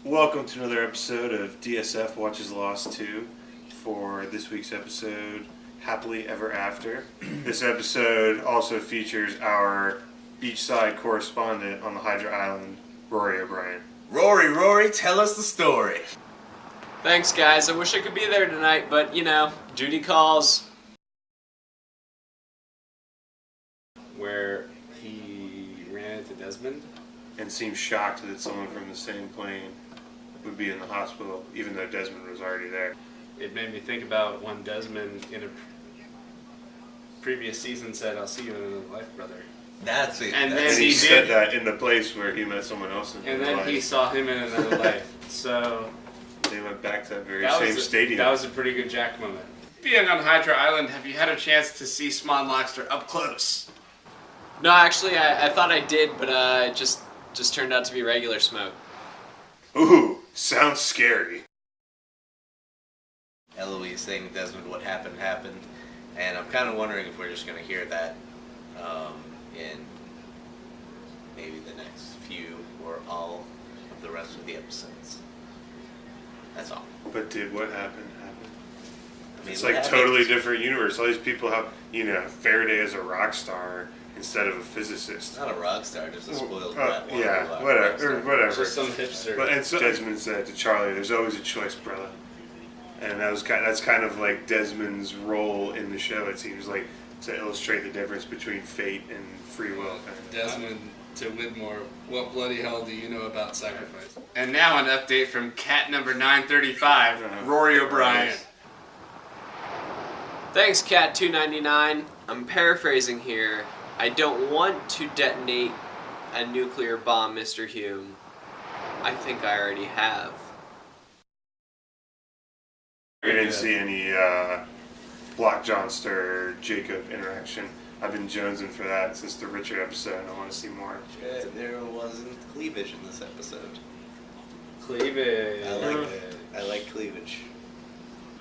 Welcome to another episode of DSF Watches Lost 2 for this week's episode, Happily Ever After. This episode also features our beachside correspondent on the Hydra Island, Rory O'Brien. Rory, tell us the story. Thanks, guys. I wish I could be there tonight, but, you know, duty calls. Where he ran into Desmond. And seemed shocked that someone from the same plane would be in the hospital, even though Desmond was already there. It made me think about when Desmond in a previous season said, "I'll see you in another life, brother." That's it. And And then he he said did, that in the place where he met someone else in and real then he life. saw him in another life. So They went back to that very that same was stadium. That was a pretty good Jack moment. Being on Hydra Island, have you had a chance to see Swan Lobster up close? No, actually, I thought I did, but it just turned out to be regular smoke. Ooh, sounds scary. Eloise saying to Desmond what happened, and I'm kind of wondering if we're just going to hear that in maybe the next few or all of the rest of the episodes. That's all. But did what happened happen? I mean, It's what like happened- totally different universe. All these people have, Faraday as a rock star instead of a physicist. Not a rock star, just a spoiled brat. Yeah, whatever. Just some hipster. But and so Desmond said to Charlie, "There's always a choice, brother." And that's kind of like Desmond's role in the show. It seems like to illustrate the difference between fate and free will. Desmond to Widmore, what bloody hell do you know about sacrifice? And now an update from cat number 935, Rory O'Brien. Thanks, Cat299. I'm paraphrasing here. I don't want to detonate a nuclear bomb, Mr. Hume. I think I already have. We didn't see any Block Johnster Jacob interaction. I've been jonesing for that since the Richard episode, and I want to see more. There wasn't cleavage in this episode. Cleavage. I like cleavage.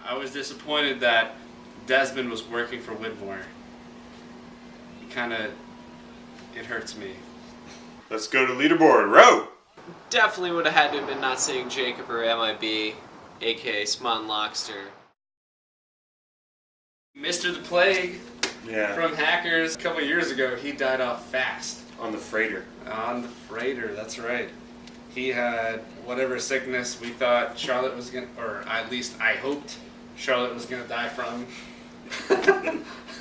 I was disappointed that Desmond was working for Widmore. It hurts me. Let's go to leaderboard. Row! Definitely would have had to have been not seeing Jacob or MIB, aka Swan Lockster. Mr. the Plague Yeah, from Hackers a couple years ago, he died off fast. on the freighter. On the freighter, that's right. He had whatever sickness we thought Charlotte was going to, or at least I hoped Charlotte was going to die from.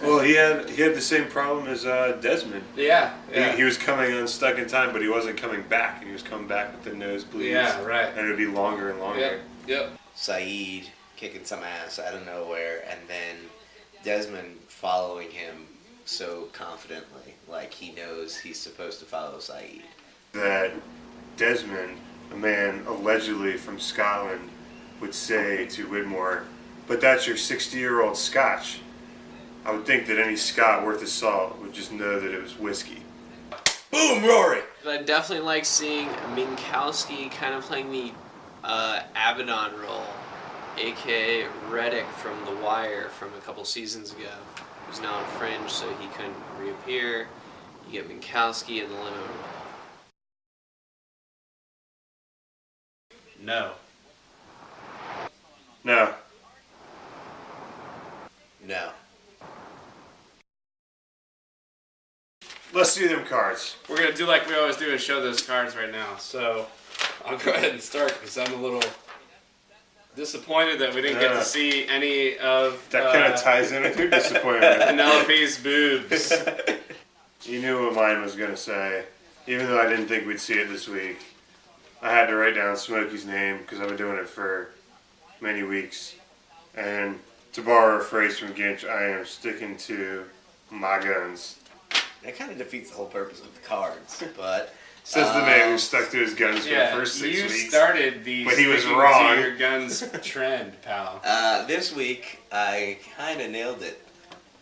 Well, he had the same problem as Desmond. Yeah. He was coming unstuck in time, but he wasn't coming back, and he was coming back with the nosebleeds. Yeah, right. And it would be longer and longer. Yep. Saeed kicking some ass out of nowhere, and then Desmond following him so confidently, like he knows he's supposed to follow Saeed. That Desmond, a man allegedly from Scotland, would say to Widmore, "But that's your 60-year-old Scotch." I would think that any Scot worth his salt would just know that it was whiskey. Boom, Rory! But I definitely like seeing Minkowski kind of playing the Abaddon role, aka Reddick from The Wire from a couple seasons ago. Who's now on Fringe, so he couldn't reappear. You get Minkowski in the limo role. No. No. No. Let's see them cards. We're going to do like we always do and show those cards right now. So I'll go ahead and start because I'm a little disappointed that we didn't get to see any of That kind of ties in with your disappointment. Penelope's boobs. You knew what mine was going to say. Even though I didn't think we'd see it this week, I had to write down Smokey's name because I've been doing it for many weeks. And to borrow a phrase from Ginch, I am sticking to my guns. That kind of defeats the whole purpose of the cards, but... Says the man who stuck to his guns for the first 6 you weeks. started the But he was sticking wrong. to your guns trend, pal. This week, I kind of nailed it,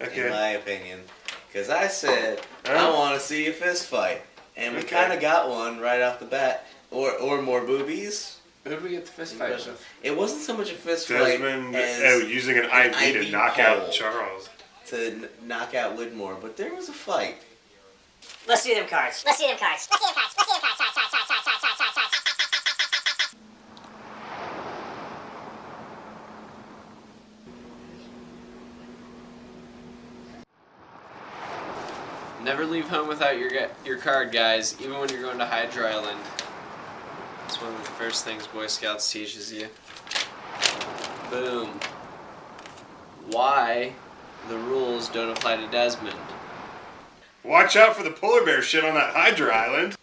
Okay. in my opinion. Because I said, Huh? I want to see a fist fight. And we Okay. kind of got one right off the bat. Or more boobies. Who did we get the fist fight with? It wasn't so much a fist Desmond fight as using an IV to IV knock pole. out Charles. to knock out Widmore, but there was a fight. Let's see them cards. Never leave home without your card, guys, even when you're going to Hydra Island. It's one of the first things Boy Scouts teaches you. Boom. Why the rules don't apply to Desmond. Watch out for the polar bear shit on that Hydra Island.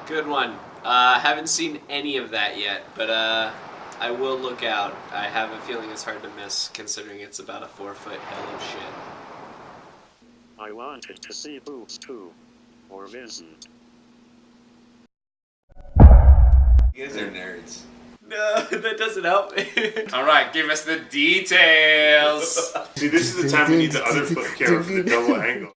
Good one. Haven't seen any of that yet, but I will look out. I have a feeling it's hard to miss, considering it's about a 4-foot hill of shit. I wanted to see boobs too. Or Vincent. You guys are nerds. No, that doesn't help me. Alright, give us the details. See, this is the time we need the other flip camera for the double angle.